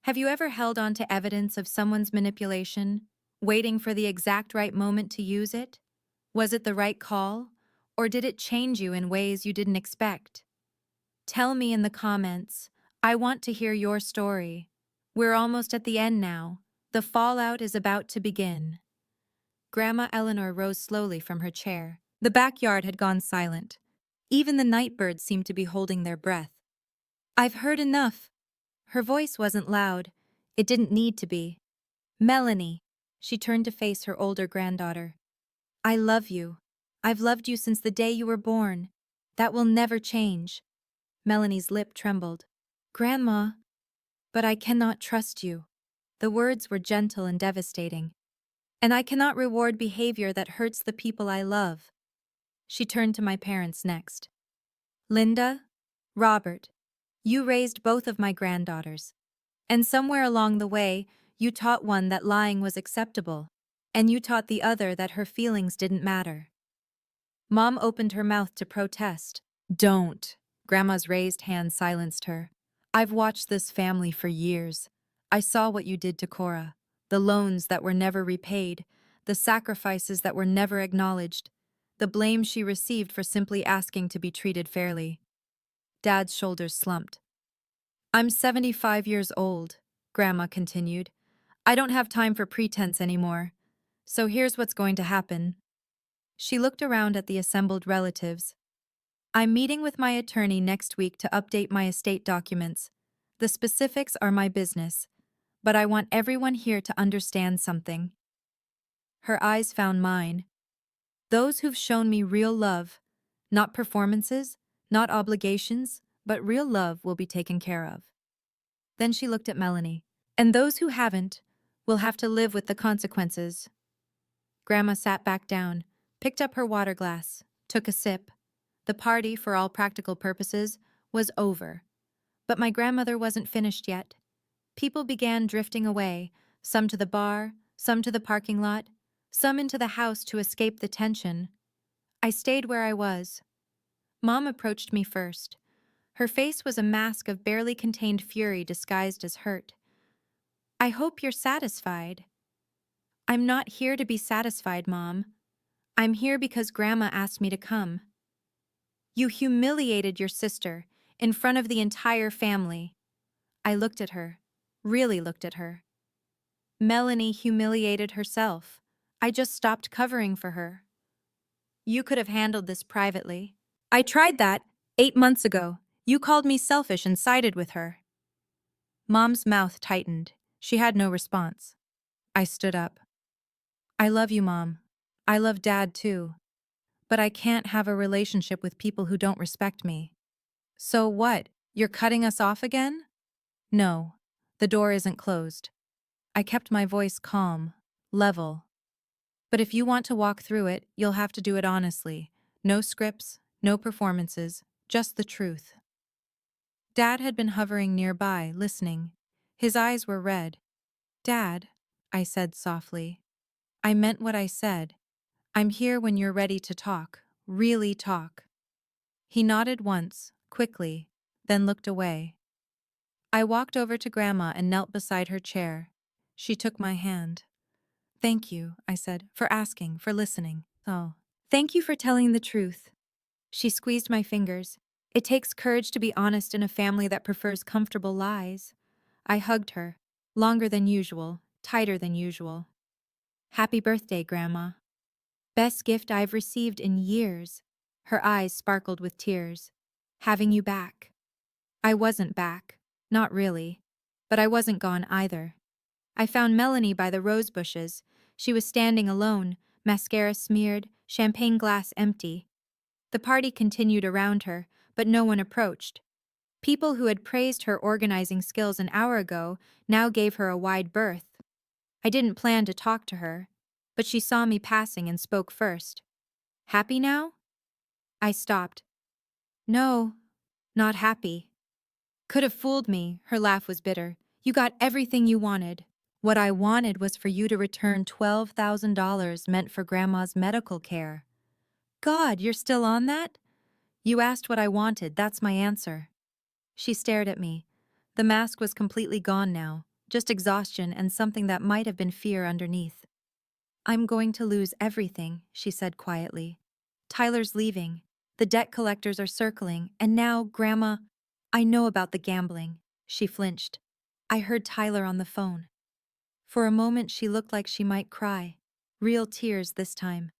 Have you ever held on to evidence of someone's manipulation, waiting for the exact right moment to use it? Was it the right call? Or did it change you in ways you didn't expect? Tell me in the comments. I want to hear your story. We're almost at the end now. The fallout is about to begin. Grandma Eleanor rose slowly from her chair. The backyard had gone silent. Even the night birds seemed to be holding their breath. I've heard enough. Her voice wasn't loud. It didn't need to be. Melanie. She turned to face her older granddaughter. I love you. I've loved you since the day you were born. That will never change. Melanie's lip trembled. Grandma, but I cannot trust you. The words were gentle and devastating. And I cannot reward behavior that hurts the people I love. She turned to my parents next. Linda, Robert, you raised both of my granddaughters. And somewhere along the way, you taught one that lying was acceptable. And you taught the other that her feelings didn't matter. Mom opened her mouth to protest. Don't. Grandma's raised hand silenced her. I've watched this family for years. I saw what you did to Cora. The loans that were never repaid, the sacrifices that were never acknowledged, the blame she received for simply asking to be treated fairly. Dad's shoulders slumped. I'm 75 years old, Grandma continued. I don't have time for pretense anymore. So here's what's going to happen. She looked around at the assembled relatives. I'm meeting with my attorney next week to update my estate documents. The specifics are my business, but I want everyone here to understand something. Her eyes found mine. Those who've shown me real love, not performances, not obligations, but real love will be taken care of. Then she looked at Melanie. And those who haven't will have to live with the consequences. Grandma sat back down, picked up her water glass, took a sip. The party, for all practical purposes, was over. But my grandmother wasn't finished yet. People began drifting away, some to the bar, some to the parking lot, some into the house to escape the tension. I stayed where I was. Mom approached me first. Her face was a mask of barely contained fury disguised as hurt. I hope you're satisfied. I'm not here to be satisfied, Mom. I'm here because Grandma asked me to come. You humiliated your sister in front of the entire family. I looked at her, really looked at her. Melanie humiliated herself. I just stopped covering for her. You could have handled this privately. I tried that 8 months ago. You called me selfish and sided with her. Mom's mouth tightened. She had no response. I stood up. I love you, Mom. I love Dad too. But I can't have a relationship with people who don't respect me. So what? You're cutting us off again? No. The door isn't closed. I kept my voice calm, level. But if you want to walk through it, you'll have to do it honestly. No scripts, no performances, just the truth. Dad had been hovering nearby, listening. His eyes were red. Dad, I said softly. I meant what I said. I'm here when you're ready to talk, really talk. He nodded once, quickly, then looked away. I walked over to Grandma and knelt beside her chair. She took my hand. Thank you, I said, for asking, for listening. Oh, thank you for telling the truth. She squeezed my fingers. It takes courage to be honest in a family that prefers comfortable lies. I hugged her, longer than usual, tighter than usual. Happy birthday, Grandma. Best gift I've received in years. Her eyes sparkled with tears. Having you back. I wasn't back. Not really. But I wasn't gone either. I found Melanie by the rose bushes. She was standing alone, mascara smeared, champagne glass empty. The party continued around her, but no one approached. People who had praised her organizing skills an hour ago now gave her a wide berth. I didn't plan to talk to her, but she saw me passing and spoke first. Happy now? I stopped. No, not happy. Could have fooled me, her laugh was bitter. You got everything you wanted. What I wanted was for you to return $12,000 meant for Grandma's medical care. God, you're still on that? You asked what I wanted, that's my answer. She stared at me. The mask was completely gone now, just exhaustion and something that might have been fear underneath. I'm going to lose everything, she said quietly. Tyler's leaving. The debt collectors are circling, and now, Grandma, I know about the gambling. She flinched. I heard Tyler on the phone. For a moment she looked like she might cry. Real tears this time.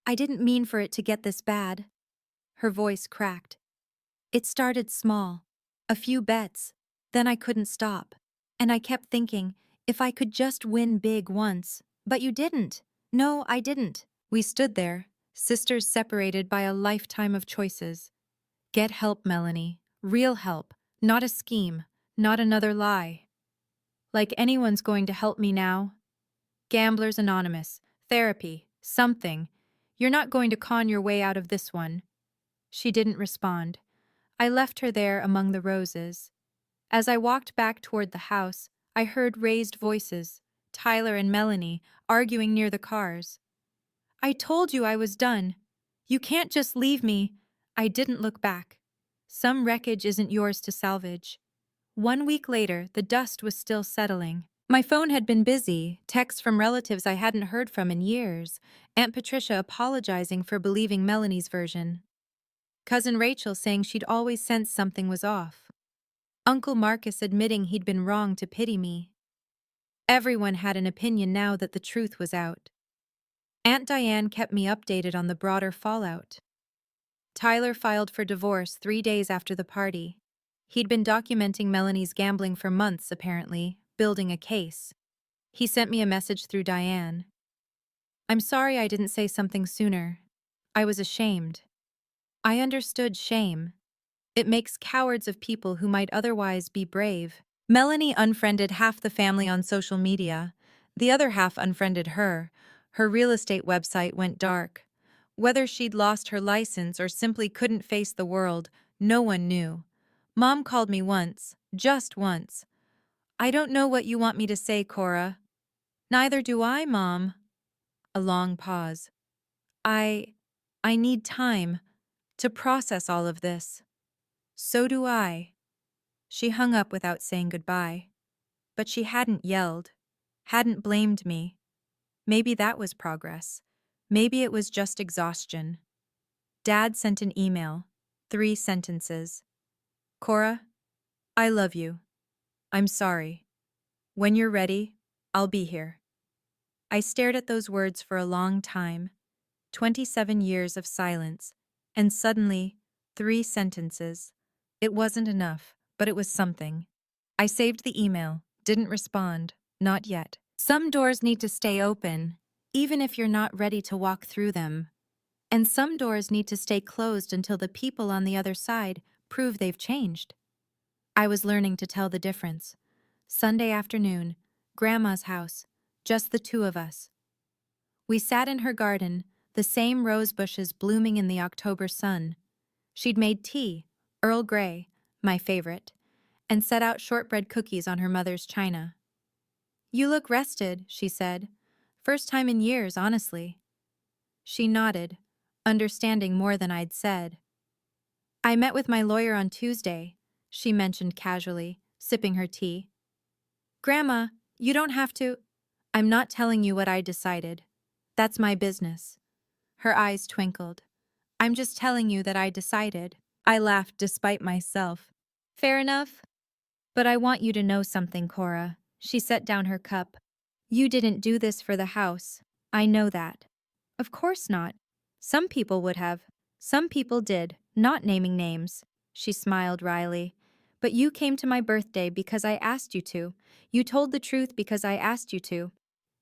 I didn't mean for it to get this bad. Her voice cracked. It started small. A few bets. Then I couldn't stop. And I kept thinking, if I could just win big once. But you didn't. No, I didn't. We stood there, sisters separated by a lifetime of choices. Get help, Melanie. Real help. Not a scheme. Not another lie. Like anyone's going to help me now. Gamblers Anonymous. Therapy. Something. You're not going to con your way out of this one. She didn't respond. I left her there among the roses. As I walked back toward the house, I heard raised voices, Tyler and Melanie, arguing near the cars. I told you I was done. You can't just leave me. I didn't look back. Some wreckage isn't yours to salvage. 1 week later, the dust was still settling. My phone had been busy, texts from relatives I hadn't heard from in years, Aunt Patricia apologizing for believing Melanie's version, Cousin Rachel saying she'd always sensed something was off, Uncle Marcus admitting he'd been wrong to pity me. Everyone had an opinion now that the truth was out. Aunt Diane kept me updated on the broader fallout. Tyler filed for divorce 3 days after the party. He'd been documenting Melanie's gambling for months, apparently, building a case. He sent me a message through Diane. I'm sorry I didn't say something sooner. I was ashamed. I understood shame. It makes cowards of people who might otherwise be brave. Melanie unfriended half the family on social media. The other half unfriended her. Her real estate website went dark. Whether she'd lost her license or simply couldn't face the world, no one knew. Mom called me once, just once. I don't know what you want me to say, Cora. Neither do I, Mom. A long pause. I need time to process all of this. So do I. She hung up without saying goodbye. But she hadn't yelled, hadn't blamed me. Maybe that was progress. Maybe it was just exhaustion. Dad sent an email, 3 sentences. Cora, I love you. I'm sorry. When you're ready, I'll be here. I stared at those words for a long time, 27 years of silence, and suddenly, 3 sentences. It wasn't enough, but it was something. I saved the email, didn't respond, not yet. Some doors need to stay open, even if you're not ready to walk through them. And some doors need to stay closed until the people on the other side prove they've changed. I was learning to tell the difference. Sunday afternoon, Grandma's house, just the 2 of us. We sat in her garden, the same rose bushes blooming in the October sun. She'd made tea, Earl Grey, my favorite, and set out shortbread cookies on her mother's china. You look rested, she said. First time in years, honestly. She nodded, understanding more than I'd said. I met with my lawyer on Tuesday, she mentioned casually, sipping her tea. Grandma, you don't have to. I'm not telling you what I decided. That's my business. Her eyes twinkled. I'm just telling you that I decided. I laughed despite myself. Fair enough. But I want you to know something, Cora. She set down her cup. You didn't do this for the house. I know that. Of course not. Some people would have. Some people did, not naming names. She smiled wryly. But you came to my birthday because I asked you to. You told the truth because I asked you to.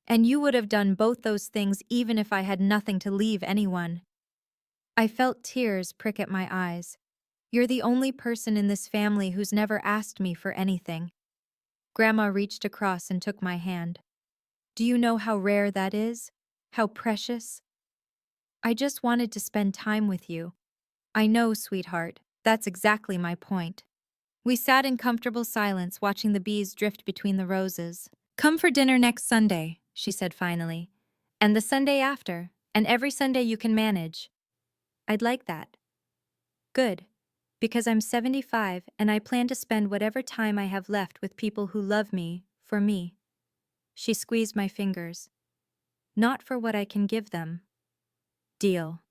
And you would have done both those things even if I had nothing to leave anyone. I felt tears prick at my eyes. You're the only person in this family who's never asked me for anything. Grandma reached across and took my hand. Do you know how rare that is? How precious? I just wanted to spend time with you. I know, sweetheart. That's exactly my point. We sat in comfortable silence watching the bees drift between the roses. Come for dinner next Sunday, she said finally. And the Sunday after, and every Sunday you can manage. I'd like that. Good. Because I'm 75 and I plan to spend whatever time I have left with people who love me, for me. She squeezed my fingers. Not for what I can give them. Deal.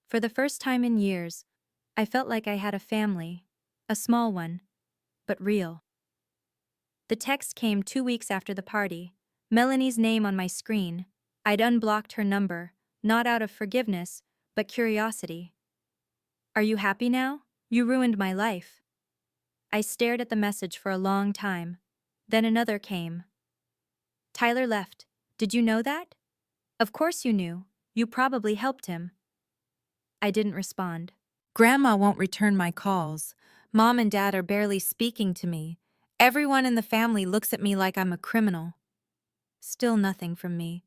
For the first time in years, I felt like I had a family. A small one, but real. The text came 2 weeks after the party. Melanie's name on my screen. I'd unblocked her number, not out of forgiveness, but curiosity. Are you happy now? You ruined my life. I stared at the message for a long time. Then another came. Tyler left. Did you know that? Of course you knew. You probably helped him. I didn't respond. Grandma won't return my calls. Mom and Dad are barely speaking to me. Everyone in the family looks at me like I'm a criminal. Still nothing from me.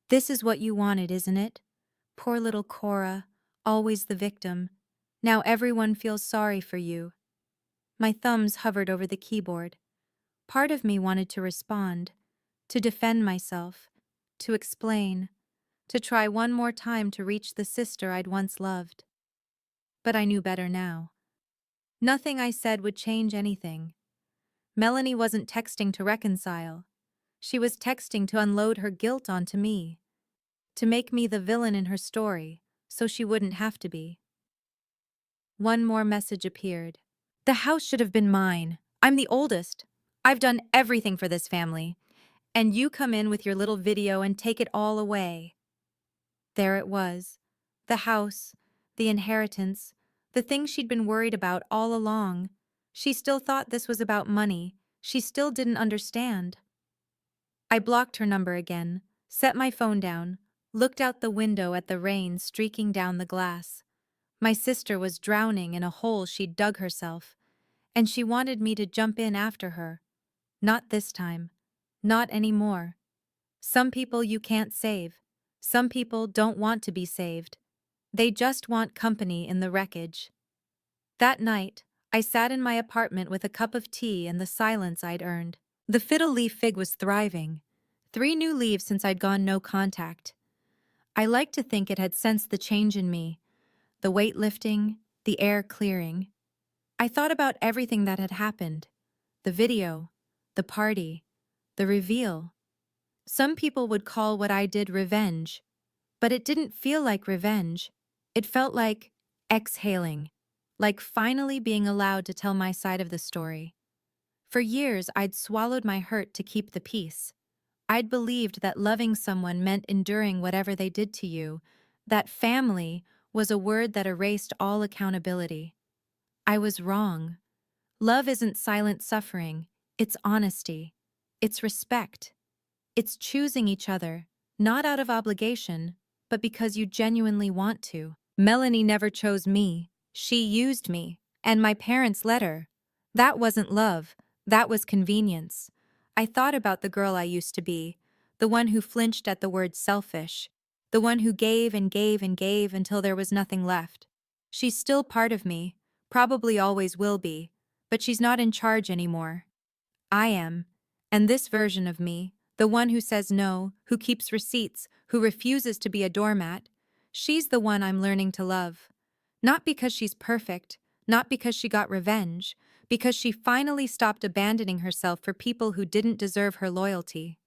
This is what you wanted, isn't it? Poor little Cora, always the victim. Now everyone feels sorry for you. My thumbs hovered over the keyboard. Part of me wanted to respond, to defend myself, to explain, to try one more time to reach the sister I'd once loved. But I knew better now. Nothing I said would change anything. Melanie wasn't texting to reconcile. She was texting to unload her guilt onto me, to make me the villain in her story, so she wouldn't have to be. One more message appeared. The house should have been mine. I'm the oldest. I've done everything for this family. And you come in with your little video and take it all away. There it was. The house, the inheritance, the thing she'd been worried about all along. She still thought this was about money. She still didn't understand. I blocked her number again, set my phone down, looked out the window at the rain streaking down the glass. My sister was drowning in a hole she'd dug herself, and she wanted me to jump in after her. Not this time. Not anymore. Some people you can't save. Some people don't want to be saved. They just want company in the wreckage. That night, I sat in my apartment with a cup of tea and the silence I'd earned. The fiddle leaf fig was thriving. 3 new leaves since I'd gone no contact. I liked to think it had sensed the change in me, the weight lifting, the air clearing. I thought about everything that had happened. The video, the party, the reveal. Some people would call what I did revenge, but it didn't feel like revenge. It felt like exhaling, like finally being allowed to tell my side of the story. For years, I'd swallowed my hurt to keep the peace. I'd believed that loving someone meant enduring whatever they did to you, that family was a word that erased all accountability. I was wrong. Love isn't silent suffering, it's honesty. It's respect. It's choosing each other, not out of obligation, but because you genuinely want to. Melanie never chose me. She used me, and my parents let her. That wasn't love. That was convenience. I thought about the girl I used to be, the one who flinched at the word selfish, the one who gave and gave and gave until there was nothing left. She's still part of me, probably always will be, but she's not in charge anymore. I am. And this version of me, the one who says no, who keeps receipts, who refuses to be a doormat, she's the one I'm learning to love. Not because she's perfect, not because she got revenge, because she finally stopped abandoning herself for people who didn't deserve her loyalty.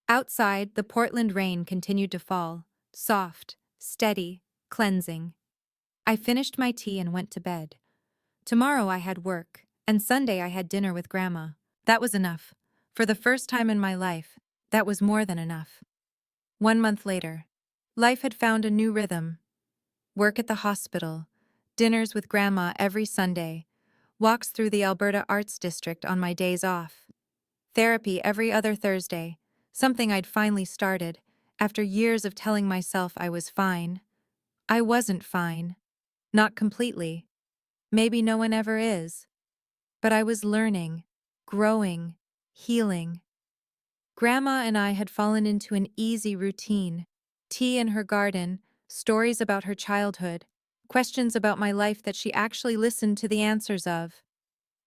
Outside, the Portland rain continued to fall, soft, steady, cleansing. I finished my tea and went to bed. Tomorrow I had work, and Sunday I had dinner with Grandma. That was enough. For the first time in my life, that was more than enough. 1 month later, life had found a new rhythm. Work at the hospital, dinners with Grandma every Sunday, walks through the Alberta Arts District on my days off. Therapy every other Thursday, something I'd finally started, after years of telling myself I was fine. I wasn't fine. Not completely. Maybe no one ever is. But I was learning, growing, healing. Grandma and I had fallen into an easy routine. Tea in her garden, stories about her childhood, questions about my life that she actually listened to the answers of.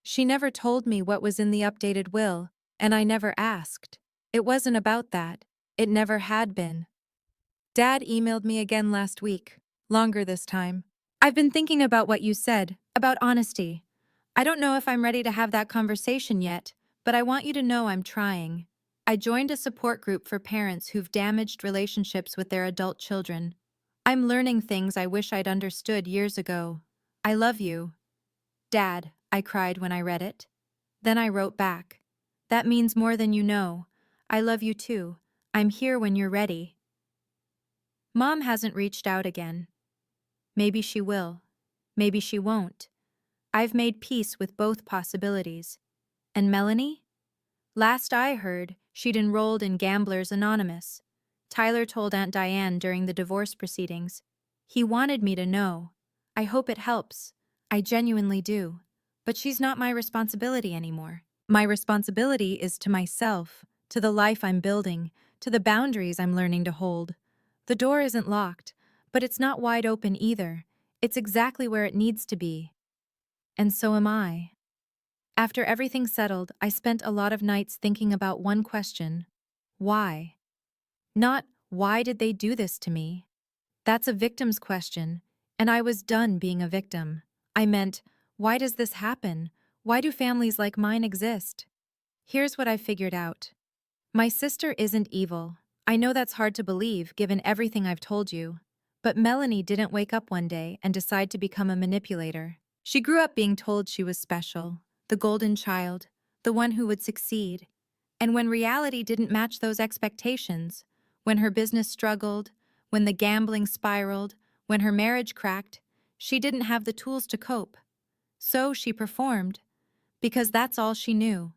She never told me what was in the updated will, and I never asked. It wasn't about that. It never had been. Dad emailed me again last week, longer this time. I've been thinking about what you said, about honesty. I don't know if I'm ready to have that conversation yet, but I want you to know I'm trying. I joined a support group for parents who've damaged relationships with their adult children. I'm learning things I wish I'd understood years ago. I love you. Dad, I cried when I read it. Then I wrote back. That means more than you know. I love you too. I'm here when you're ready. Mom hasn't reached out again. Maybe she will. Maybe she won't. I've made peace with both possibilities. And Melanie? Last I heard, she'd enrolled in Gamblers Anonymous. Tyler told Aunt Diane during the divorce proceedings. He wanted me to know. I hope it helps. I genuinely do. But she's not my responsibility anymore. My responsibility is to myself, to the life I'm building, to the boundaries I'm learning to hold. The door isn't locked, but it's not wide open either. It's exactly where it needs to be. And so am I. After everything settled, I spent a lot of nights thinking about one question. Why? Not, why did they do this to me? That's a victim's question, and I was done being a victim. I meant, why does this happen? Why do families like mine exist? Here's what I figured out. My sister isn't evil. I know that's hard to believe given everything I've told you. But Melanie didn't wake up one day and decide to become a manipulator. She grew up being told she was special, the golden child, the one who would succeed. And when reality didn't match those expectations, when her business struggled, when the gambling spiraled, when her marriage cracked, she didn't have the tools to cope. So she performed, because that's all she knew.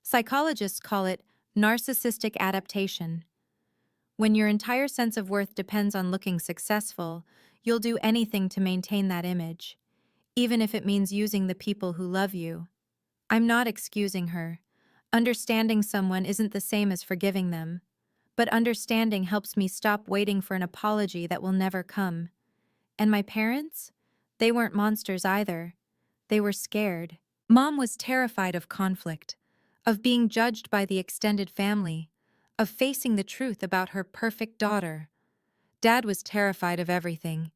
Psychologists call it narcissistic adaptation. When your entire sense of worth depends on looking successful, you'll do anything to maintain that image, even if it means using the people who love you. I'm not excusing her. Understanding someone isn't the same as forgiving them. But understanding helps me stop waiting for an apology that will never come. And my parents? They weren't monsters either. They were scared. Mom was terrified of conflict, of being judged by the extended family, of facing the truth about her perfect daughter. Dad was terrified of everything.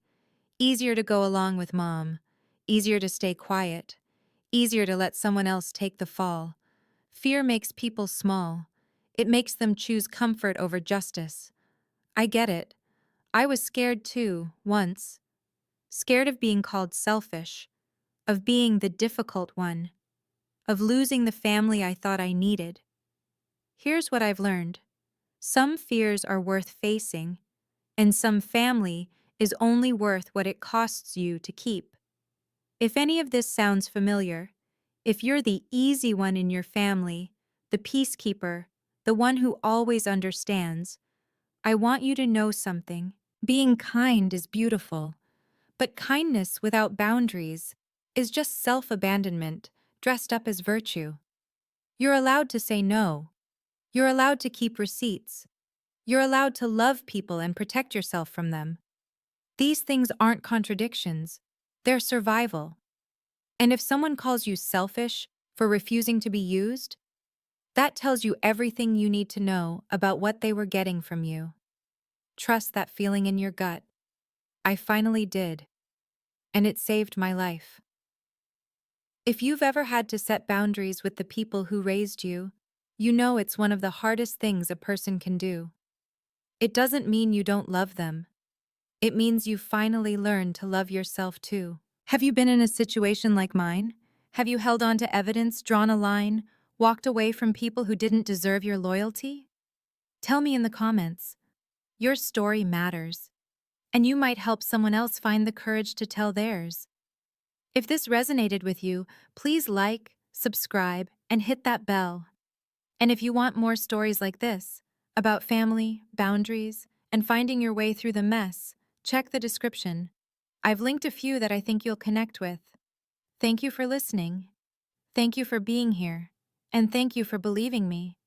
Easier to go along with Mom. Easier to stay quiet. Easier to let someone else take the fall. Fear makes people small. It makes them choose comfort over justice. I get it. I was scared too, once. Scared of being called selfish, of being the difficult one, of losing the family I thought I needed. Here's what I've learned. Some fears are worth facing, and some family is only worth what it costs you to keep. If any of this sounds familiar, if you're the easy one in your family, the peacekeeper, the one who always understands, I want you to know something. Being kind is beautiful, but kindness without boundaries is just self-abandonment dressed up as virtue. You're allowed to say no. You're allowed to keep receipts. You're allowed to love people and protect yourself from them. These things aren't contradictions. They're survival. And if someone calls you selfish for refusing to be used, that tells you everything you need to know about what they were getting from you. Trust that feeling in your gut. I finally did, and it saved my life. If you've ever had to set boundaries with the people who raised you, you know it's one of the hardest things a person can do. It doesn't mean you don't love them. It means you finally learned to love yourself too. Have you been in a situation like mine? Have you held on to evidence, drawn a line, walked away from people who didn't deserve your loyalty? Tell me in the comments. Your story matters, and you might help someone else find the courage to tell theirs. If this resonated with you, please like, subscribe, and hit that bell. And if you want more stories like this, about family, boundaries, and finding your way through the mess, check the description. I've linked a few that I think you'll connect with. Thank you for listening. Thank you for being here. And thank you for believing me.